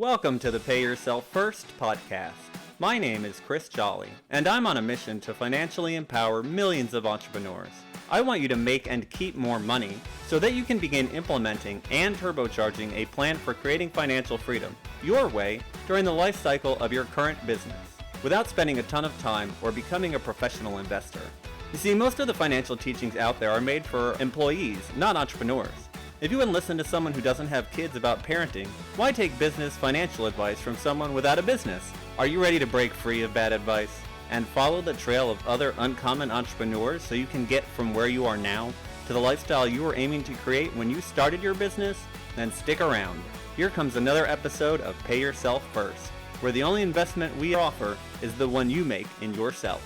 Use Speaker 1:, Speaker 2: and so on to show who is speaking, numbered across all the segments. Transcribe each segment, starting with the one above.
Speaker 1: Welcome to the Pay Yourself First podcast. My name is Chris Jolly, and I'm on a mission to financially empower millions of entrepreneurs. I want you to make and keep more money so that you can begin implementing and turbocharging a plan for creating financial freedom your way during the life cycle of your current business without spending a ton of time or becoming a professional investor. You see, most of the financial teachings out there are made for employees, not entrepreneurs. If you wouldn't listen to someone who doesn't have kids about parenting, why take business financial advice from someone without a business? Are you ready to break free of bad advice and follow the trail of other uncommon entrepreneurs so you can get from where you are now to the lifestyle you were aiming to create when you started your business? Then stick around. Here comes another episode of Pay Yourself First, where the only investment we offer is the one you make in yourself.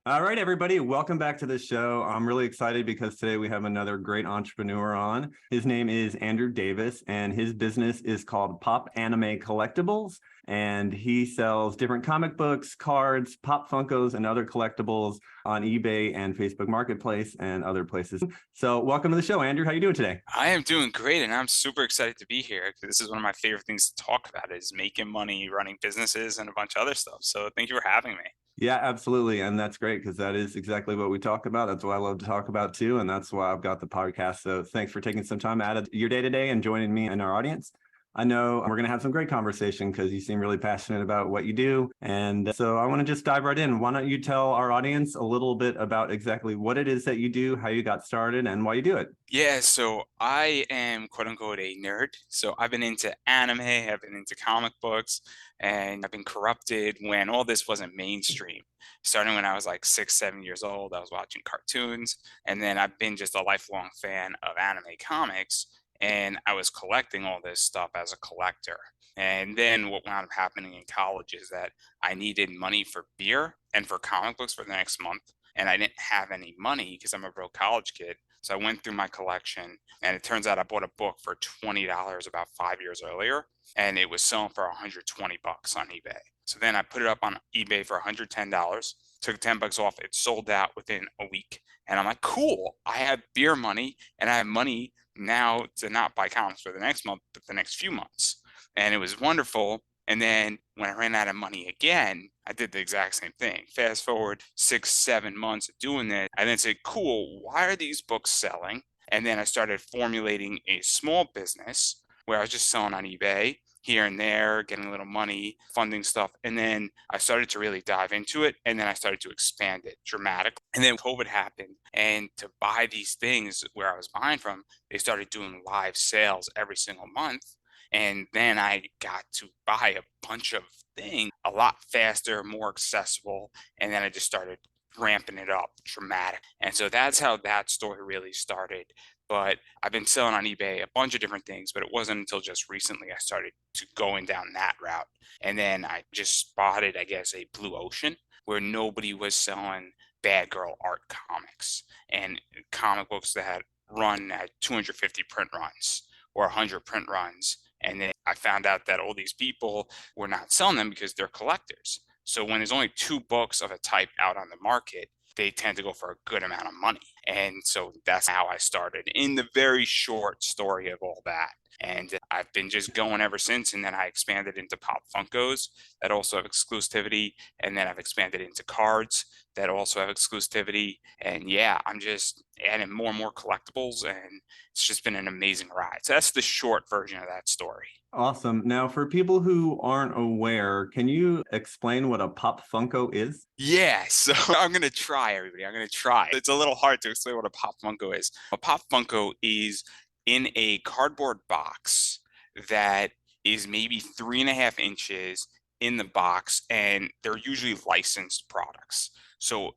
Speaker 1: All right, everybody, welcome back to the show. I'm really excited because today we have another great entrepreneur on. His name is Andrew Davis, and his business is called Pop Anime Collectibles. And he sells different comic books, cards, Pop Funkos, and other collectibles on eBay and Facebook Marketplace and other places. So welcome to the show, Andrew. How you doing today?
Speaker 2: I am doing great, and I'm super excited to be here. This is one of my favorite things to talk about is making money, running businesses, and a bunch of other stuff. So thank you for having me.
Speaker 1: Yeah, absolutely. And that's great because that is exactly what we talk about. That's what I love to talk about too. And that's why I've got the podcast. So thanks for taking some time out of your day today and joining me and our audience. I know we're going to have some great conversation because you seem really passionate about what you do. And so I want to just dive right in. Why don't you tell our audience a little bit about exactly what it is that you do, how you got started, and why you do it?
Speaker 2: Yeah, so I am quote unquote a nerd. So I've been into anime, I've been into comic books, and I've been corrupted when all this wasn't mainstream. Starting when I was like 6, 7 years old, I was watching cartoons, and then I've been just a lifelong fan of anime comics, and I was collecting all this stuff as a collector. And then what wound up happening in college is that I needed money for beer and for comic books for the next month, and I didn't have any money because I'm a broke college kid. So I went through my collection, and it turns out I bought a book for $20 about 5 years earlier, and it was selling for 120 bucks on eBay. So then I put it up on eBay for $110, took 10 bucks off. It sold out within a week. And I'm like, cool, I have beer money, and I have money now to not buy comics for the next month, but the next few months. And it was wonderful. And then when I ran out of money again, I did the exact same thing. Fast forward 6, 7 months of doing this, I then said, cool, why are these books selling? And then I started formulating a small business where I was just selling on eBay here and there, getting a little money, funding stuff. And then I started to really dive into it. And then I started to expand it dramatically. And then COVID happened. And to buy these things where I was buying from, they started doing live sales every single month. And then I got to buy a bunch of things a lot faster, more accessible. And then I just started ramping it up dramatic. And so that's how that story really started. But I've been selling on eBay a bunch of different things, but it wasn't until just recently I started to going down that route. And then I just spotted, I guess, a blue ocean where nobody was selling bad girl art comics and comic books that had run at 250 print runs or 100 print runs. And then I found out that all these people were not selling them because they're collectors. So when there's only 2 books of a type out on the market, they tend to go for a good amount of money. And so that's how I started in the very short story of all that. And I've been just going ever since. And then I expanded into Pop Funkos that also have exclusivity. And then I've expanded into cards that also have exclusivity. And yeah, I'm just adding more and more collectibles. And it's just been an amazing ride. So that's the short version of that story.
Speaker 1: Awesome. Now, for people who aren't aware, can you explain what a Pop Funko is?
Speaker 2: Yeah, so I'm going to try, everybody. I'm going to try. It's a little hard to explain what a Pop Funko is. A Pop Funko is in a cardboard box that is maybe 3.5 inches in the box, and they're usually licensed products. So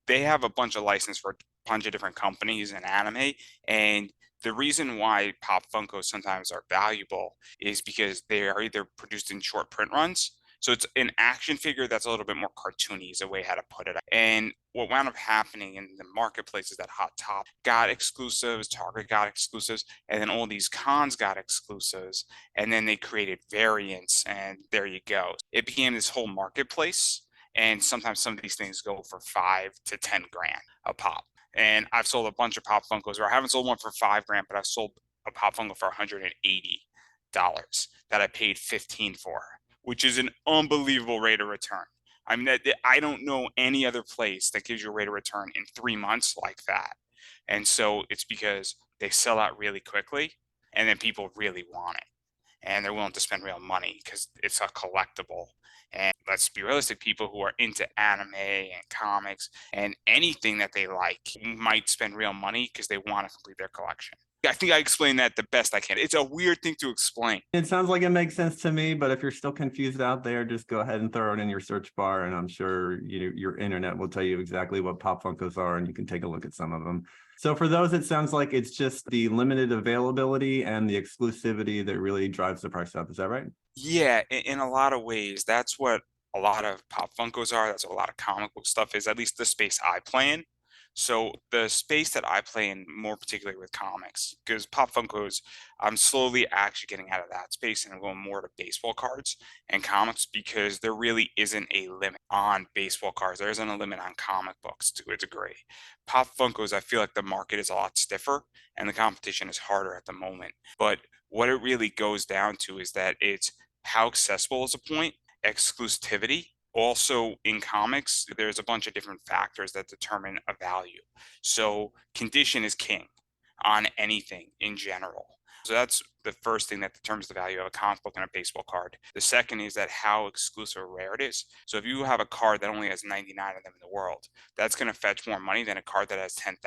Speaker 2: they have a bunch of license for a bunch of different companies in anime, and the reason why Pop Funkos sometimes are valuable is because they are either produced in short print runs. So it's an action figure that's a little bit more cartoony is a way how to put it. And what wound up happening in the marketplace is that Hot Top got exclusives, Target got exclusives, and then all these cons got exclusives. And then they created variants, and there you go. It became this whole marketplace. And sometimes some of these things go for 5 to 10 grand a pop. And I've sold a bunch of Pop Funkos, or I haven't sold one for 5 grand, but I've sold a Pop Funko for 180 that I paid 15 for, which is an unbelievable rate of return. I mean, I don't know any other place that gives you a rate of return in 3 months like that. And so it's because they sell out really quickly and then people really want it and they're willing to spend real money because it's a collectible. And let's be realistic, people who are into anime and comics and anything that they like might spend real money because they want to complete their collection. I think I explained that the best I can. It's a weird thing to explain.
Speaker 1: It sounds like it makes sense to me, but if you're still confused out there, just go ahead and throw it in your search bar, and I'm sure your internet will tell you exactly what Pop Funkos are, and you can take a look at some of them. So for those, it sounds like it's just the limited availability and the exclusivity that really drives the price up. Is that right?
Speaker 2: Yeah, in a lot of ways, that's what a lot of Pop Funkos are. That's what a lot of comic book stuff is, at least the space I play in. So the space that I play in, more particularly with comics, because Pop Funkos, I'm slowly actually getting out of that space and I'm going more to baseball cards and comics because there really isn't a limit on baseball cards. There isn't a limit on comic books to a degree. Pop Funkos, I feel like the market is a lot stiffer and the competition is harder at the moment. But what it really goes down to is that it's how accessible is a point, exclusivity. Also, in comics, there's a bunch of different factors that determine a value. So, condition is king on anything in general. So, that's the first thing that determines the value of a comic book and a baseball card. The second is that how exclusive or rare it is. So, if you have a card that only has 99 of them in the world, that's going to fetch more money than a card that has 10,000.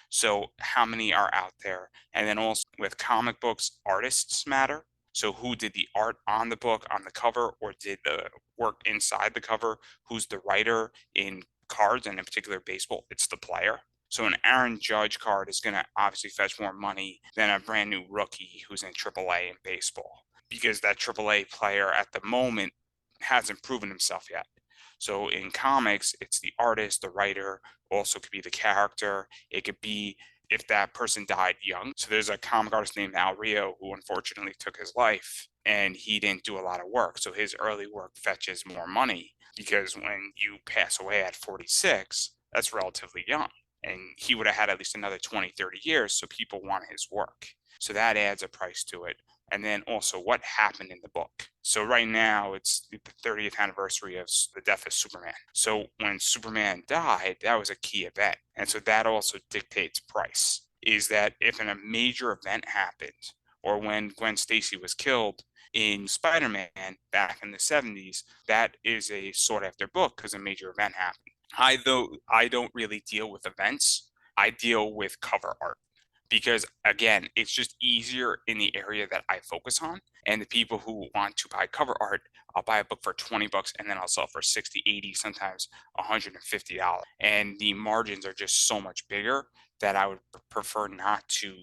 Speaker 2: So, how many are out there? And then also with comic books, artists matter. So who did the art on the book, on the cover, or did the work inside the cover? Who's the writer in cards, and in particular baseball? It's the player. So an Aaron Judge card is going to obviously fetch more money than a brand new rookie who's in AAA in baseball because that AAA player at the moment hasn't proven himself yet. So in comics, it's the artist, the writer, also could be the character. It could be if that person died young. So there's a comic artist named Al Rio who unfortunately took his life and he didn't do a lot of work. So his early work fetches more money because when you pass away at 46, that's relatively young. And he would have had at least another 20, 30 years. So people want his work. So that adds a price to it. And then also what happened in the book. So right now it's the 30th anniversary of the death of Superman. So when Superman died, that was a key event. And so that also dictates price. Is that if a major event happened, or when Gwen Stacy was killed in Spider-Man back in the 70s, that is a sought after book because a major event happened. I don't really deal with events. I deal with cover art because again, it's just easier in the area that I focus on. And the people who want to buy cover art, I'll buy a book for 20 bucks and then I'll sell for 60, 80, sometimes $150. And the margins are just so much bigger that I would prefer not to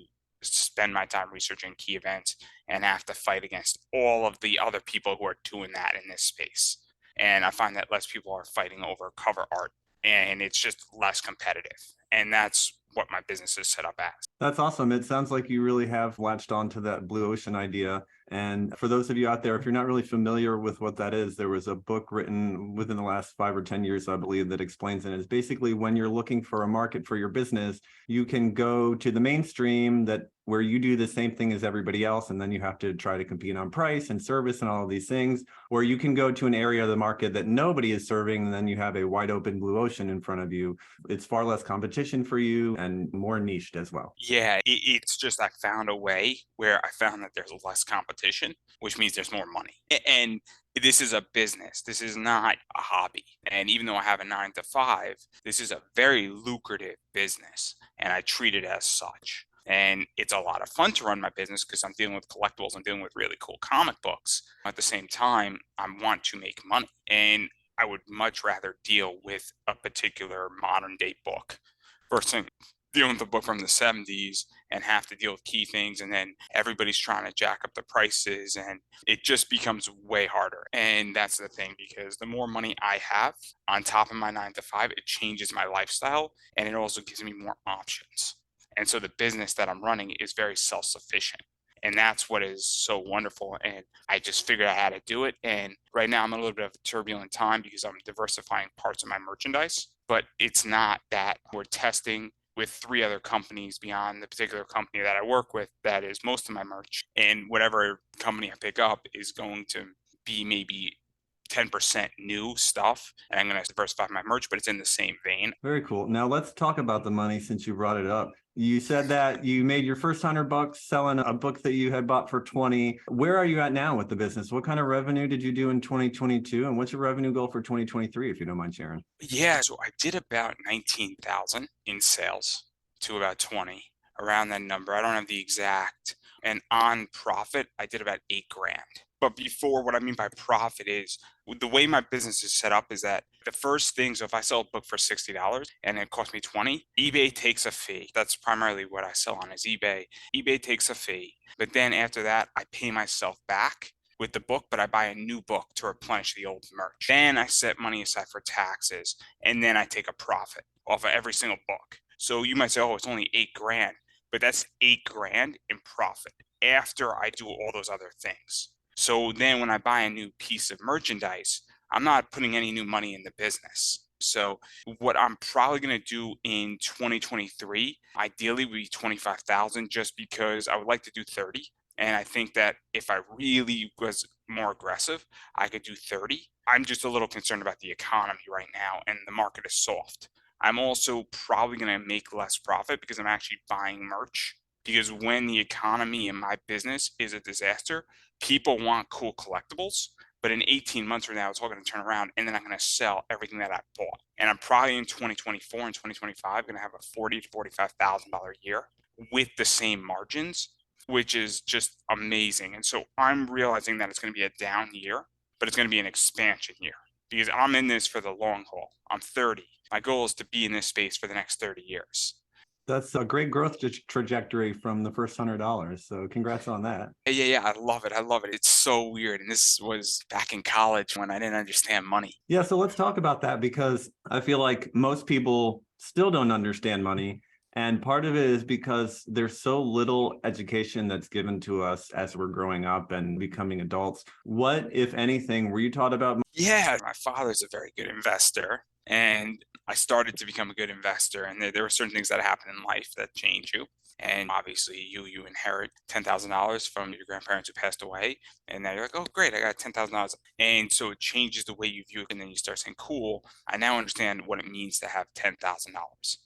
Speaker 2: spend my time researching key events and have to fight against all of the other people who are doing that in this space. And I find that less people are fighting over cover art and it's just less competitive. And that's what my business is set up as.
Speaker 1: That's awesome. It sounds like you really have latched on to that blue ocean idea. And for those of you out there, if you're not really familiar with what that is, there was a book written within the last 5 or 10 years, I believe, that explains it. It's basically when you're looking for a market for your business, you can go to the mainstream that where you do the same thing as everybody else, and then you have to try to compete on price and service and all of these things. Or you can go to an area of the market that nobody is serving, and then you have a wide open blue ocean in front of you. It's far less competition for you and more niched as well.
Speaker 2: Yeah, it's just I found a way where I found that there's less competition, which means there's more money. And this is a business. This is not a hobby. And even though I have a 9 to 5, this is a very lucrative business, and I treat it as such. And it's a lot of fun to run my business because I'm dealing with collectibles, I'm dealing with really cool comic books. At the same time, I want to make money. And I would much rather deal with a particular modern day book versus dealing with a book from the 70s and have to deal with key things. And then everybody's trying to jack up the prices and it just becomes way harder. And that's the thing, because the more money I have on top of my 9 to 5, it changes my lifestyle and it also gives me more options. And so the business that I'm running is very self-sufficient. And that's what is so wonderful. And I just figured out how to do it. And right now I'm in a little bit of a turbulent time because I'm diversifying parts of my merchandise, but it's not that we're testing with 3 other companies beyond the particular company that I work with that is most of my merch. And whatever company I pick up is going to be maybe 10% new stuff. And I'm going to diversify my merch, but it's in the same vein.
Speaker 1: Very cool. Now let's talk about the money since you brought it up. You said that you made your first $100 selling a book that you had bought for 20. Where are you at now with the business? What kind of revenue did you do in 2022? And what's your revenue goal for 2023, if you don't mind sharing?
Speaker 2: Yeah, so I did about 19,000 in sales to about 20, around that number. I don't have the exact. And on profit, I did about 8 grand. But before, what I mean by profit is the way my business is set up is that the first thing, so if I sell a book for $60 and it costs me 20, eBay takes a fee. That's primarily what I sell on is eBay. eBay takes a fee. But then after that, I pay myself back with the book, but I buy a new book to replenish the old merch. Then I set money aside for taxes, and then I take a profit off of every single book. So you might say, oh, it's only 8 grand, but that's 8 grand in profit after I do all those other things. So then when I buy a new piece of merchandise, I'm not putting any new money in the business. So what I'm probably going to do in 2023, ideally would be 25,000 just because I would like to do 30. And I think that if I really was more aggressive, I could do 30. I'm just a little concerned about the economy right now and the market is soft. I'm also probably going to make less profit because I'm actually buying merch. Because when the economy in my business is a disaster, people want cool collectibles. But in 18 months from now, it's all going to turn around and then I'm going to sell everything that I bought. And I'm probably in 2024 and 2025 going to have a $40,000 to $45,000 year with the same margins, which is just amazing. And so I'm realizing that it's going to be a down year, but it's going to be an expansion year because I'm in this for the long haul. I'm 30. My goal is to be in this space for the next 30 years.
Speaker 1: That's a great growth trajectory from the first $100. So congrats on that.
Speaker 2: Yeah. I love it. I love it. It's so weird. And this was back in college when I didn't understand money.
Speaker 1: Yeah, so let's talk about that because I feel like most people still don't understand money. And part of it is because there's so little education that's given to us as we're growing up and becoming adults. What, if anything, were you taught about?
Speaker 2: Yeah, my father's a very good investor. And I started to become a good investor. And there were certain things that happen in life that change you. And obviously, you inherit $10,000 from your grandparents who passed away, and now you're like, oh, great, I got $10,000, and so it changes the way you view it. And then you start saying, cool, I now understand what it means to have $10,000.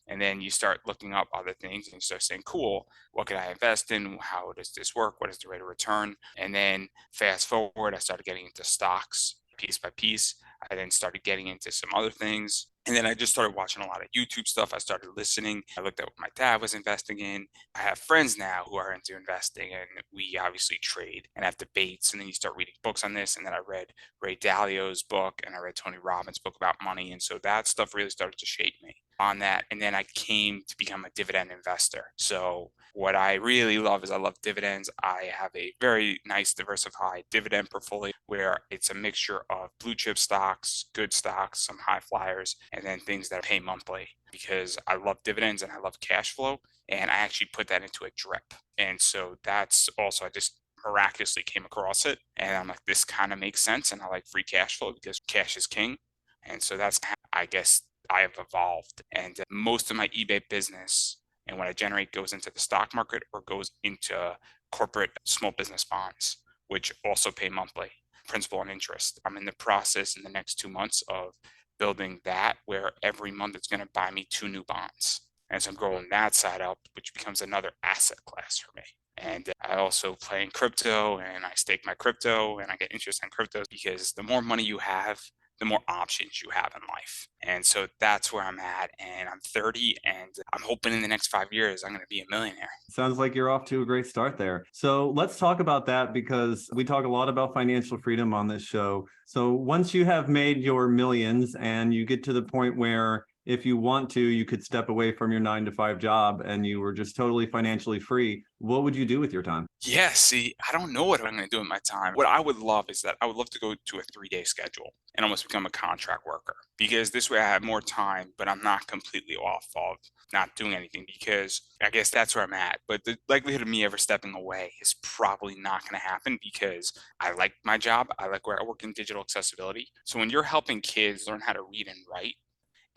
Speaker 2: And then you start looking up other things, and you start saying, cool, what can I invest in? How does this work? What is the rate of return? And then fast forward, I started getting into stocks piece by piece. I then started getting into some other things. And then I just started watching a lot of YouTube stuff. I started listening. I looked at what my dad was investing in. I have friends now who are into investing, and we obviously trade and have debates. And then you start reading books on this. And then I read Ray Dalio's book and I read Tony Robbins' book about money. And so that stuff really started to shape me on that. And then I came to become a dividend investor. So what I really love is I love dividends. I have a very nice diversified dividend portfolio where it's a mixture of blue chip stocks, good stocks, some high flyers, and then things that pay monthly because I love dividends and I love cash flow. And I actually put that into a drip. And so that's also, I just miraculously came across it. And I'm like, this kind of makes sense. And I like free cash flow because cash is king. And so that's how I guess I have evolved. And most of my eBay business and what I generate goes into the stock market or goes into corporate small business bonds, which also pay monthly principal and interest. I'm in the process in the next 2 months of building that where every month it's going to buy me 2 new bonds. And so I'm growing that side up, which becomes another asset class for me. And I also play in crypto and I stake my crypto and I get interest on crypto because the more money you have, the more options you have in life. And so that's where I'm at. And I'm 30 and I'm hoping in the next 5 years, I'm going to be a millionaire.
Speaker 1: Sounds like you're off to a great start there. So let's talk about that because we talk a lot about financial freedom on this show. So once you have made your millions and you get to the point where if you want to, you could step away from your 9 to 5 job and you were just totally financially free, what would you do with your time?
Speaker 2: Yeah, see, I don't know what I'm going to do with my time. What I would love is that I would love to go to a 3-day schedule and almost become a contract worker because this way I have more time, but I'm not completely off of not doing anything because I guess that's where I'm at. But the likelihood of me ever stepping away is probably not going to happen because I like my job. I like where I work in digital accessibility. So when you're helping kids learn how to read and write,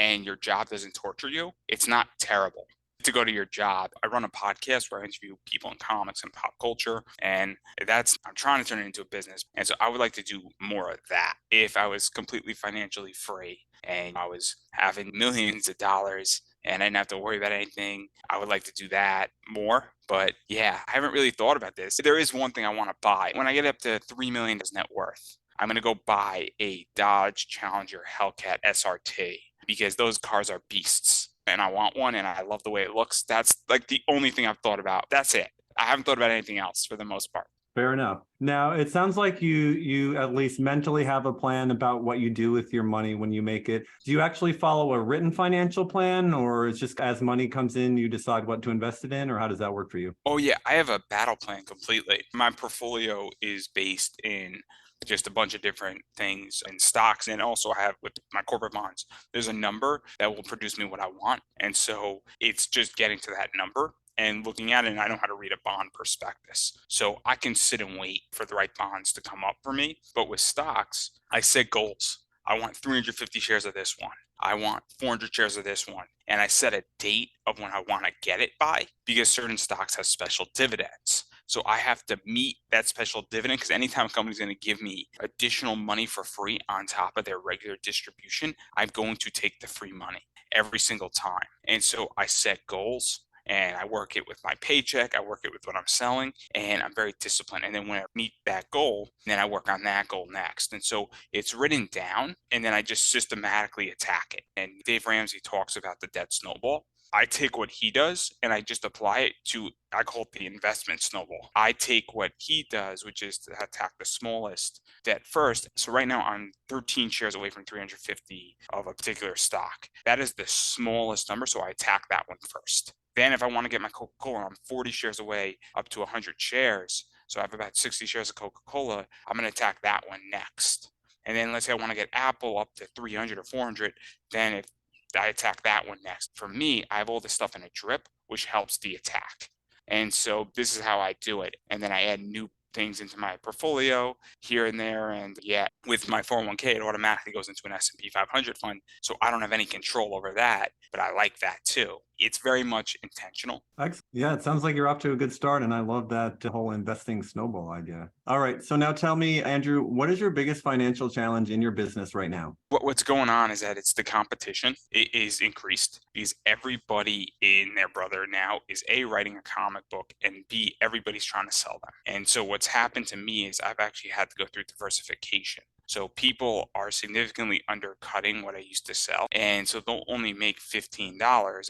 Speaker 2: and your job doesn't torture you, it's not terrible. to go to your job. I run a podcast where I interview people in comics and pop culture, and I'm trying to turn it into a business. And so I would like to do more of that if I was completely financially free and I was having millions of dollars and I didn't have to worry about anything. I would like to do that more. But yeah, I haven't really thought about this. There is one thing I want to buy. When I get up to $3 million net worth, I'm going to go buy a Dodge Challenger Hellcat SRT because those cars are beasts and I want one and I love the way it looks. That's like the only thing I've thought about. That's it. I haven't thought about anything else for the most part.
Speaker 1: Fair enough. Now, it sounds like you at least mentally have a plan about what you do with your money when you make it. Do you actually follow a written financial plan, or it's just as money comes in, you decide what to invest it in, or how does that work for you?
Speaker 2: Oh yeah, I have a battle plan completely. My portfolio is based in just a bunch of different things and stocks. And also I have with my corporate bonds, there's a number that will produce me what I want. And so it's just getting to that number and looking at it, and I know how to read a bond prospectus. So I can sit and wait for the right bonds to come up for me. But with stocks, I set goals. I want 350 shares of this one. I want 400 shares of this one. And I set a date of when I want to get it by because certain stocks have special dividends. So I have to meet that special dividend because anytime a company's going to give me additional money for free on top of their regular distribution, I'm going to take the free money every single time. And so I set goals. And I work it with my paycheck. I work it with what I'm selling, and I'm very disciplined. And then when I meet that goal, then I work on that goal next. And so it's written down, and then I just systematically attack it. And Dave Ramsey talks about the debt snowball. I take what he does and I just apply it to, I call it the investment snowball. I take what he does, which is to attack the smallest debt first. So right now I'm 13 shares away from 350 of a particular stock. That is the smallest number. So I attack that one first. Then if I want to get my Coca-Cola, I'm 40 shares away up to 100 shares. So I have about 60 shares of Coca-Cola. I'm going to attack that one next. And then let's say I want to get Apple up to 300 or 400. Then if I attack that one next. For me, I have all this stuff in a drip, which helps the attack. And so this is how I do it. And then I add new things into my portfolio here and there. And yeah, with my 401k, it automatically goes into an S&P 500 fund. So I don't have any control over that, but I like that too. It's very much intentional.
Speaker 1: Yeah, it sounds like you're off to a good start. And I love that whole investing snowball idea. All right. So now tell me, Andrew, what is your biggest financial challenge in your business right now?
Speaker 2: What's going on is that it's the competition. It is increased because everybody and their brother now is A, writing a comic book, and B, everybody's trying to sell them. And so what's happened to me is I've actually had to go through diversification. So people are significantly undercutting what I used to sell. And so they'll only make $15.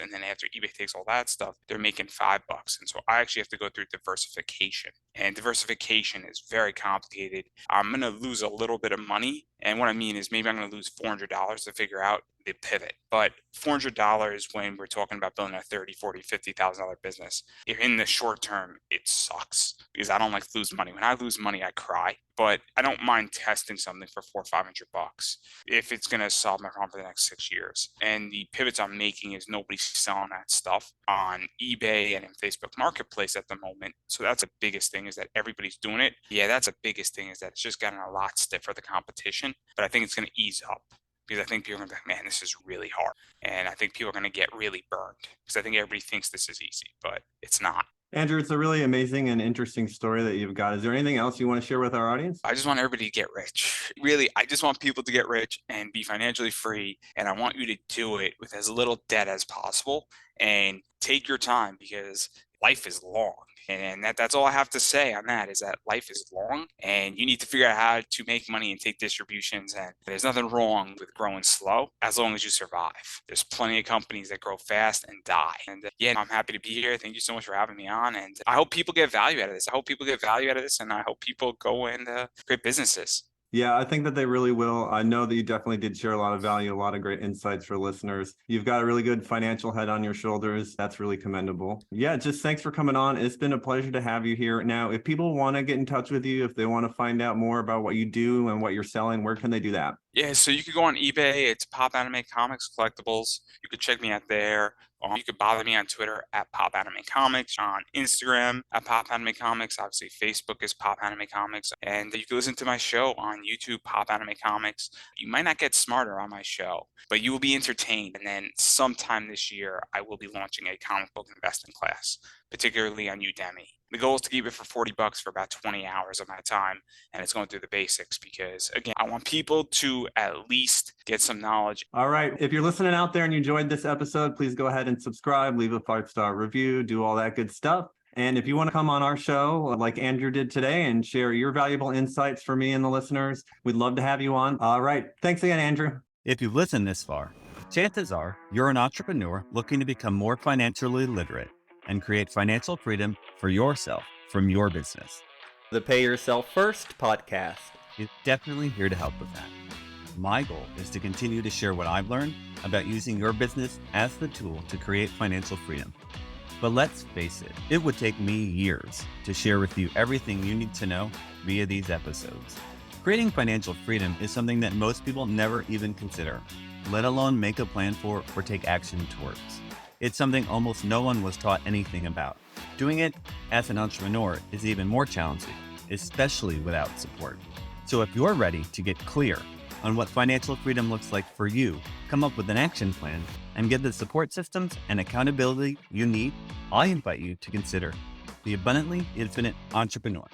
Speaker 2: And then after eBay takes all that stuff, they're making $5. And so I actually have to go through diversification. And diversification is very complicated. I'm going to lose a little bit of money. And what I mean is maybe I'm going to lose $400 to figure out the pivot. But $400 when we're talking about building a $30, $40, $50,000 business, in the short term, it sucks because I don't like to lose money. When I lose money, I cry. But I don't mind testing something for $400 or $500 if it's going to solve my problem for the next 6 years. And the pivots I'm making is nobody's selling that stuff on eBay and in Facebook Marketplace at the moment. So that's the biggest thing is that everybody's doing it. Yeah, that's the biggest thing is that it's just gotten a lot stiffer, the competition. But I think it's going to ease up because I think people are going to be like, man, this is really hard. And I think people are going to get really burned because I think everybody thinks this is easy, but it's not.
Speaker 1: Andrew, it's a really amazing and interesting story that you've got. Is there anything else you want to share with our audience?
Speaker 2: I just want everybody to get rich. Really, I just want people to get rich and be financially free. And I want you to do it with as little debt as possible and take your time because life is long. And that's all I have to say on that is that life is long and you need to figure out how to make money and take distributions. And there's nothing wrong with growing slow as long as you survive. There's plenty of companies that grow fast and die. And yeah, I'm happy to be here. Thank you so much for having me on. And I hope people get value out of this. I hope people get value out of this. And I hope people go and create businesses.
Speaker 1: Yeah, I think that they really will. I know that you definitely did share a lot of value, a lot of great insights for listeners. You've got a really good financial head on your shoulders. That's really commendable. Yeah, just thanks for coming on. It's been a pleasure to have you here. Now, if people want to get in touch with you, if they want to find out more about what you do and what you're selling, where can they do that?
Speaker 2: Yeah, so you could go on eBay. It's Pop Anime Comics Collectibles. You could check me out there. You could bother me on Twitter at Pop Anime Comics, on Instagram at Pop Anime Comics. Obviously, Facebook is Pop Anime Comics. And you can listen to my show on YouTube, Pop Anime Comics. You might not get smarter on my show, but you will be entertained. And then sometime this year, I will be launching a comic book investing class, particularly on Udemy. The goal is to keep it for $40 for about 20 hours of my time, and it's going through the basics because, again, I want people to at least get some knowledge.
Speaker 1: All right. If you're listening out there and you enjoyed this episode, please go ahead and subscribe, leave a 5-star review, do all that good stuff. And if you want to come on our show, like Andrew did today, and share your valuable insights for me and the listeners, we'd love to have you on. All right. Thanks again, Andrew.
Speaker 3: If you've listened this far, chances are you're an entrepreneur looking to become more financially literate and create financial freedom for yourself from your business.
Speaker 1: The Pay Yourself First podcast
Speaker 3: is definitely here to help with that. My goal is to continue to share what I've learned about using your business as the tool to create financial freedom. But let's face it, it would take me years to share with you everything you need to know via these episodes. Creating financial freedom is something that most people never even consider, let alone make a plan for or take action towards. It's something almost no one was taught anything about. Doing it as an entrepreneur is even more challenging, especially without support. So if you're ready to get clear on what financial freedom looks like for you, come up with an action plan, and get the support systems and accountability you need, I invite you to consider the Abundantly Infinite Entrepreneur.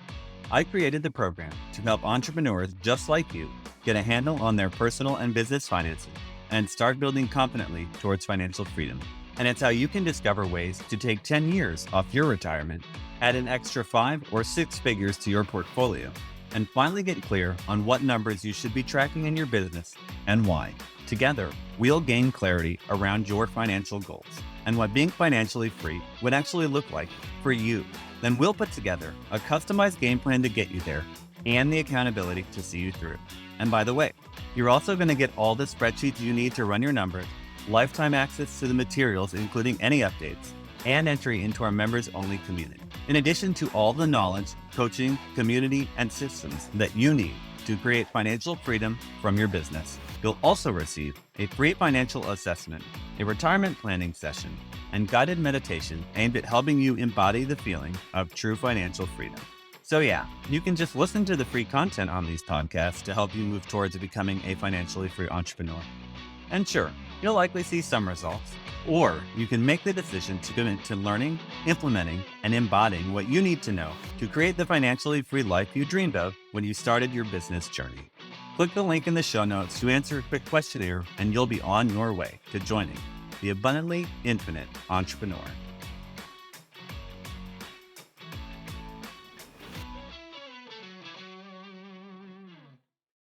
Speaker 3: I created the program to help entrepreneurs just like you get a handle on their personal and business finances and start building confidently towards financial freedom. And it's how you can discover ways to take 10 years off your retirement, add an extra 5 or 6 figures to your portfolio, and finally get clear on what numbers you should be tracking in your business and why. Together, we'll gain clarity around your financial goals and what being financially free would actually look like for you. Then we'll put together a customized game plan to get you there and the accountability to see you through. And by the way, you're also going to get all the spreadsheets you need to run your numbers, lifetime access to the materials, including any updates, and entry into our members-only community. In addition to all the knowledge, coaching, community, and systems that you need to create financial freedom from your business, you'll also receive a free financial assessment, a retirement planning session, and guided meditation aimed at helping you embody the feeling of true financial freedom. So yeah, you can just listen to the free content on these podcasts to help you move towards becoming a financially free entrepreneur. And sure, you'll likely see some results, or you can make the decision to commit to learning, implementing, and embodying what you need to know to create the financially free life you dreamed of when you started your business journey. Click the link in the show notes to answer a quick questionnaire, and you'll be on your way to joining the Abundantly Infinite Entrepreneur.